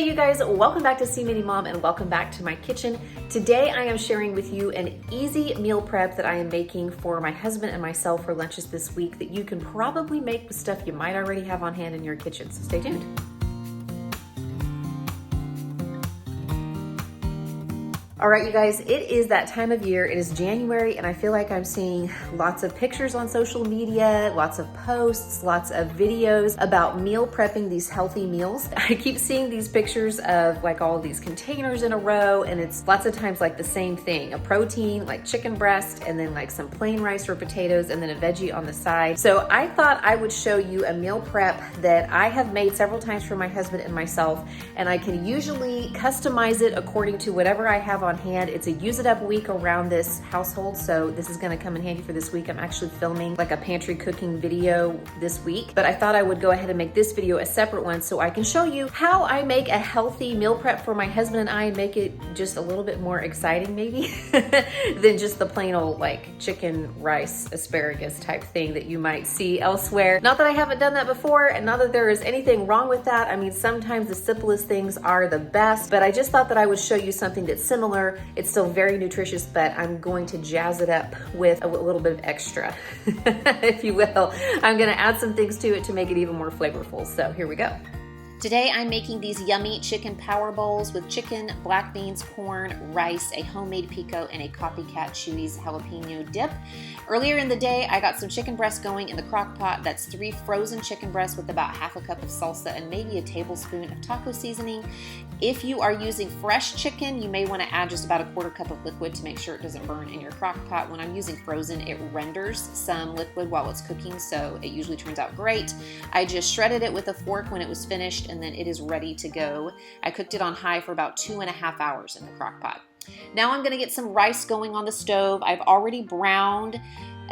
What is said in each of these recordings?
Hey you guys, welcome back to See Mini Mom and welcome back to my kitchen. Today I am sharing with you an easy meal prep that I am making for my husband and myself for lunches this week that you can probably make with stuff you might already have on hand in your kitchen, so stay tuned. All right, you guys, it is that time of year. It is January, and I feel like I'm seeing lots of pictures on social media, lots of posts, lots of videos about meal prepping these healthy meals. I keep seeing these pictures of like all of these containers in a row, and it's lots of times like the same thing, a protein like chicken breast, and then like some plain rice or potatoes, and then a veggie on the side. So I thought I would show you a meal prep that I have made several times for my husband and myself, and I can usually customize it according to whatever I have on hand. It's a use it up week around this household, so this is going to come in handy for this week. I'm actually filming like a pantry cooking video this week, but I thought I would go ahead and make this video a separate one so I can show you how I make a healthy meal prep for my husband and I and make it just a little bit more exciting maybe than just the plain old like chicken, rice, asparagus type thing that you might see elsewhere. Not that I haven't done that before, and not that there is anything wrong with that. I mean, sometimes the simplest things are the best, but I just thought that I would show you something that's similar. It's still very nutritious, but I'm going to jazz it up with a little bit of extra, if you will. I'm gonna add some things to it to make it even more flavorful. So here we go. Today I'm making these yummy chicken power bowls with chicken, black beans, corn, rice, a homemade pico, and a copycat Chuy's jalapeno dip. Earlier in the day, I got some chicken breast going in the crock pot. That's 3 frozen chicken breasts with about half a cup of salsa and maybe a tablespoon of taco seasoning. If you are using fresh chicken, you may want to add just about a 1/4 cup of liquid to make sure it doesn't burn in your crock pot. When I'm using frozen, it renders some liquid while it's cooking, so it usually turns out great. I just shredded it with a fork when it was finished, and then it is ready to go. I cooked it on high for about 2.5 hours in the crock pot. Now I'm gonna get some rice going on the stove. I've already browned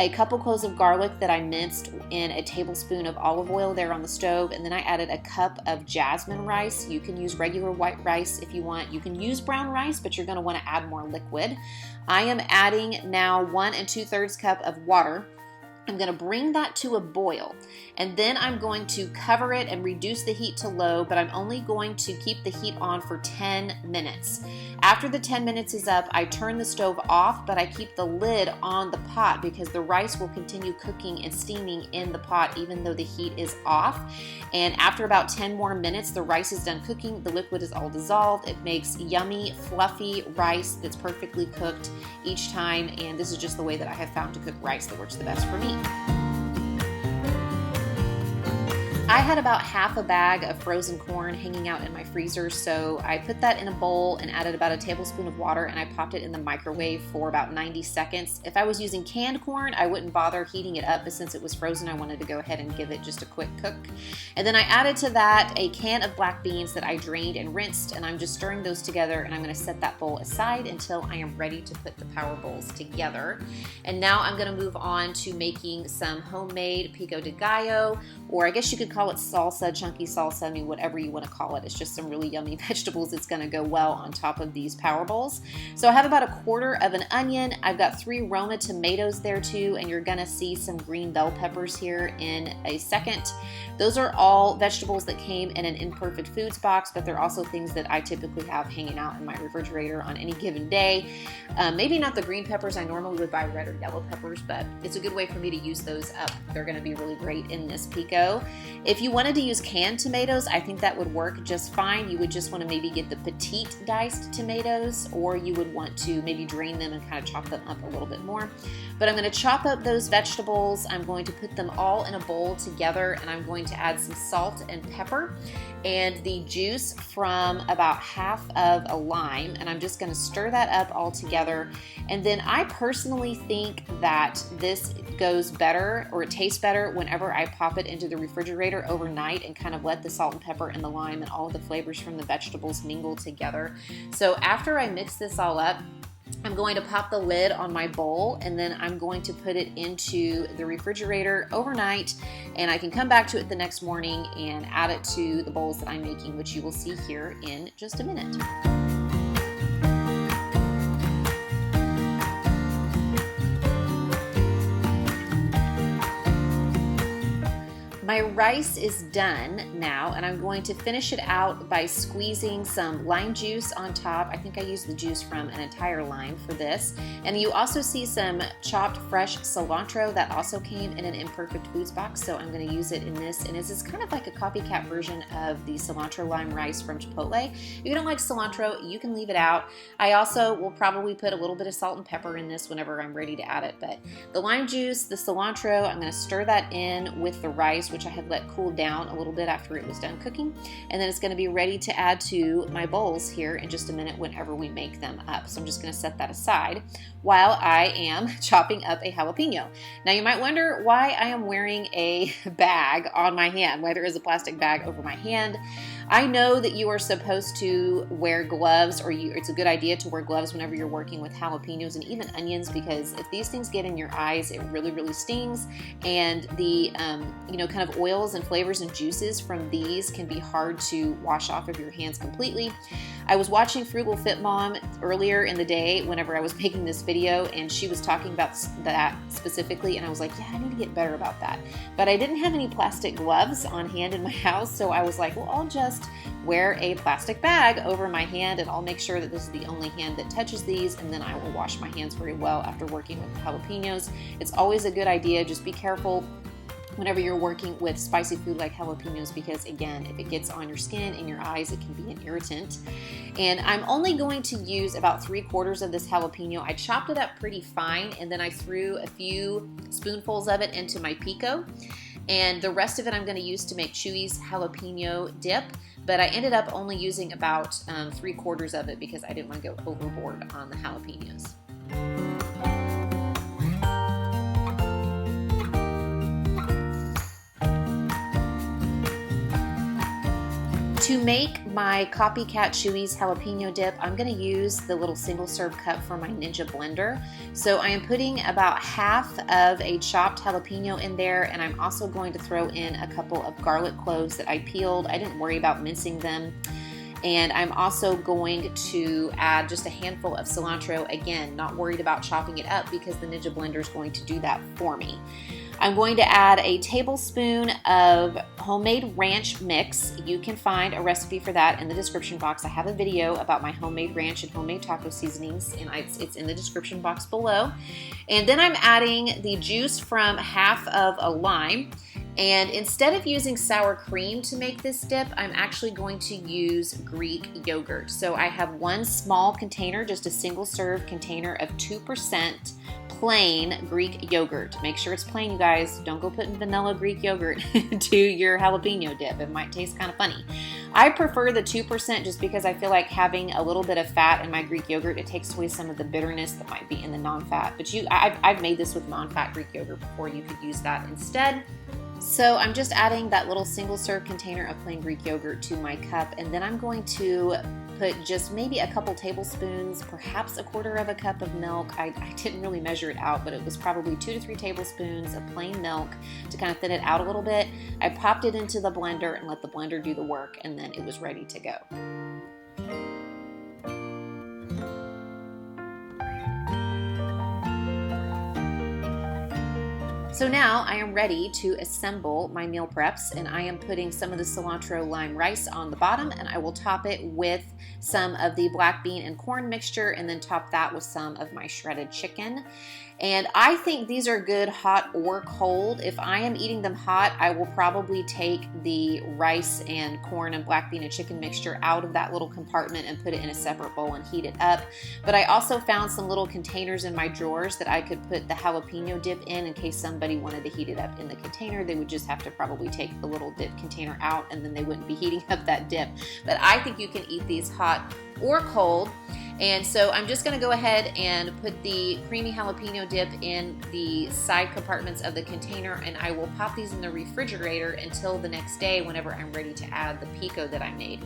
a couple cloves of garlic that I minced in a tablespoon of olive oil there on the stove, and then I added a cup of jasmine rice. You can use regular white rice if you want. You can use brown rice, but you're gonna wanna add more liquid. I am adding now 1 2/3 cup of water. I'm gonna bring that to a boil, and then I'm going to cover it and reduce the heat to low, but I'm only going to keep the heat on for 10 minutes. After the 10 minutes is up, I turn the stove off, but I keep the lid on the pot because the rice will continue cooking and steaming in the pot even though the heat is off. And after about 10 more minutes, the rice is done cooking, the liquid is all dissolved. It makes yummy, fluffy rice that's perfectly cooked each time, and this is just the way that I have found to cook rice that works the best for me. I had about half a bag of frozen corn hanging out in my freezer, so I put that in a bowl and added about a tablespoon of water, and I popped it in the microwave for about 90 seconds. If I was using canned corn, I wouldn't bother heating it up, but since it was frozen, I wanted to go ahead and give it just a quick cook. And then I added to that a can of black beans that I drained and rinsed, and I'm just stirring those together, and I'm gonna set that bowl aside until I am ready to put the power bowls together. And now I'm gonna move on to making some homemade pico de gallo, or I guess you could call it salsa, chunky salsa, I mean, whatever you want to call it. It's just some really yummy vegetables. It's going to go well on top of these power bowls. So I have about a 1/4 of an onion. I've got 3 Roma tomatoes there too, and you're going to see some green bell peppers here in a second. Those are all vegetables that came in an Imperfect Foods box, but they're also things that I typically have hanging out in my refrigerator on any given day. Maybe not the green peppers. I normally would buy red or yellow peppers, but it's a good way for me to use those up. They're going to be really great in this pico. If you wanted to use canned tomatoes, I think that would work just fine. You would just want to maybe get the petite diced tomatoes, or you would want to maybe drain them and kind of chop them up a little bit more. But I'm going to chop up those vegetables. I'm going to put them all in a bowl together, and I'm going to add some salt and pepper and the juice from about half of a lime, and I'm just going to stir that up all together. And then I personally think that this goes better, or it tastes better, whenever I pop it into the refrigerator overnight and kind of let the salt and pepper and the lime and all of the flavors from the vegetables mingle together. So after I mix this all up, I'm going to pop the lid on my bowl, and then I'm going to put it into the refrigerator overnight, and I can come back to it the next morning and add it to the bowls that I'm making, which you will see here in just a minute. My My rice is done now, and I'm going to finish it out by squeezing some lime juice on top. I think I used the juice from an entire lime for this. And you also see some chopped fresh cilantro that also came in an Imperfect Foods box, so I'm going to use it in this. And this is kind of like a copycat version of the cilantro lime rice from Chipotle. If you don't like cilantro, you can leave it out. I also will probably put a little bit of salt and pepper in this whenever I'm ready to add it. But the lime juice, the cilantro, I'm going to stir that in with the rice, which I had let cool down a little bit after it was done cooking. And then it's going to be ready to add to my bowls here in just a minute whenever we make them up. So I'm just going to set that aside while I am chopping up a jalapeno. Now you might wonder why I am wearing a bag on my hand, why there is a plastic bag over my hand. I know that you are supposed to wear gloves, or it's a good idea to wear gloves whenever you're working with jalapenos and even onions, because if these things get in your eyes, it really, really stings. And the kind of oils and flavors and juices from these can be hard to wash off of your hands completely. I was watching Frugal Fit Mom earlier in the day whenever I was making this video, and she was talking about that specifically, and I was like, yeah, I need to get better about that. But I didn't have any plastic gloves on hand in my house, so I was like, well, I'll just wear a plastic bag over my hand, and I'll make sure that this is the only hand that touches these, and then I will wash my hands very well after working with the jalapenos. It's always a good idea. Just be careful whenever you're working with spicy food like jalapenos, because again, if it gets on your skin and your eyes, it can be an irritant. And I'm only going to use about 3/4 of this jalapeno. I chopped it up pretty fine, and then I threw a few spoonfuls of it into my pico. And the rest of it I'm going to use to make Chuy's jalapeno dip, but I ended up only using about 3/4 of it because I didn't want to go overboard on the jalapenos. To make my copycat Chuy's jalapeno dip, I'm going to use the little single serve cup from my Ninja blender. So I am putting about half of a chopped jalapeno in there, and I'm also going to throw in a couple of garlic cloves that I peeled. I didn't worry about mincing them. And I'm also going to add just a handful of cilantro. Again, not worried about chopping it up because the Ninja blender is going to do that for me. I'm going to add a tablespoon of homemade ranch mix. You can find a recipe for that in the description box. I have a video about my homemade ranch and homemade taco seasonings, and it's in the description box below. And then I'm adding the juice from half of a lime. And instead of using sour cream to make this dip, I'm actually going to use Greek yogurt. So I have one small container, just a single serve container of 2% plain Greek yogurt. Make sure it's plain, you guys. Don't go putting vanilla Greek yogurt to your jalapeno dip. It might taste kind of funny. I prefer the 2% just because I feel like having a little bit of fat in my Greek yogurt, it takes away some of the bitterness that might be in the non-fat. But I've made this with non-fat Greek yogurt before. You could use that instead. So I'm just adding that little single serve container of plain Greek yogurt to my cup, and then I'm going to put just maybe a couple tablespoons, perhaps 1/4 of a cup of milk. I didn't really measure it out, but it was probably 2 to 3 tablespoons of plain milk to kind of thin it out a little bit. I popped it into the blender and let the blender do the work, and then it was ready to go. So now I am ready to assemble my meal preps, and I am putting some of the cilantro lime rice on the bottom, and I will top it with some of the black bean and corn mixture, and then top that with some of my shredded chicken. And I think these are good hot or cold. If I am eating them hot, I will probably take the rice and corn and black bean and chicken mixture out of that little compartment and put it in a separate bowl and heat it up. But I also found some little containers in my drawers that I could put the jalapeno dip in case somebody wanted to heat it up in the container. They would just have to probably take the little dip container out, and then they wouldn't be heating up that dip. But I think you can eat these hot or cold. And so I'm just going to go ahead and put the creamy jalapeno dip in the side compartments of the container, and I will pop these in the refrigerator until the next day whenever I'm ready to add the pico that I made.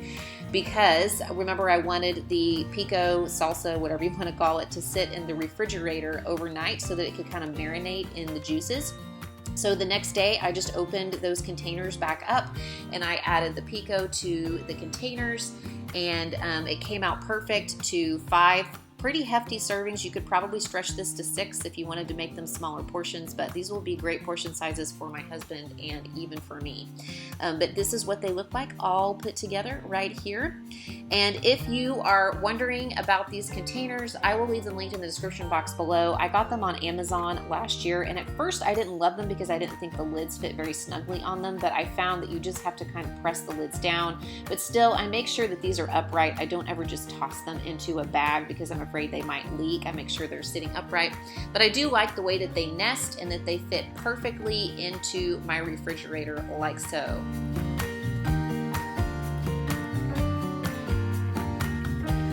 Because remember, I wanted the pico salsa, whatever you want to call it, to sit in the refrigerator overnight so that it could kind of marinate in the juices. So the next day I just opened those containers back up and I added the pico to the containers, and it came out perfect to 5 pretty hefty servings. You could probably stretch this to 6 if you wanted to make them smaller portions, but these will be great portion sizes for my husband and even for me. But this is what they look like all put together right here. And if you are wondering about these containers, I will leave them linked in the description box below. I got them on Amazon last year, and at first I didn't love them because I didn't think the lids fit very snugly on them, but I found that you just have to kind of press the lids down. But still, I make sure that these are upright. I don't ever just toss them into a bag because I'm afraid they might leak. I make sure they're sitting upright. But I do like the way that they nest and that they fit perfectly into my refrigerator like so.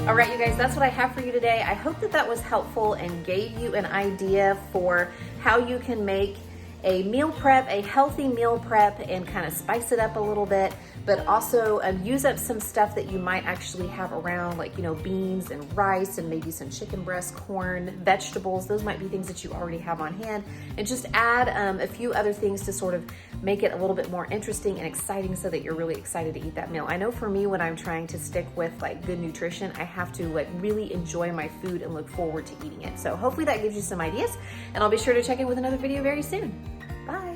All right, you guys, that's what I have for you today. I hope that that was helpful and gave you an idea for how you can make a meal prep, a healthy meal prep, and kind of spice it up a little bit, but also use up some stuff that you might actually have around, like, you know, beans and rice and maybe some chicken breast, corn, vegetables. Those might be things that you already have on hand, and just add a few other things to sort of make it a little bit more interesting and exciting so that you're really excited to eat that meal. I know for me, when I'm trying to stick with like good nutrition, I have to like really enjoy my food and look forward to eating it. So hopefully that gives you some ideas, and I'll be sure to check in with another video very soon. Bye.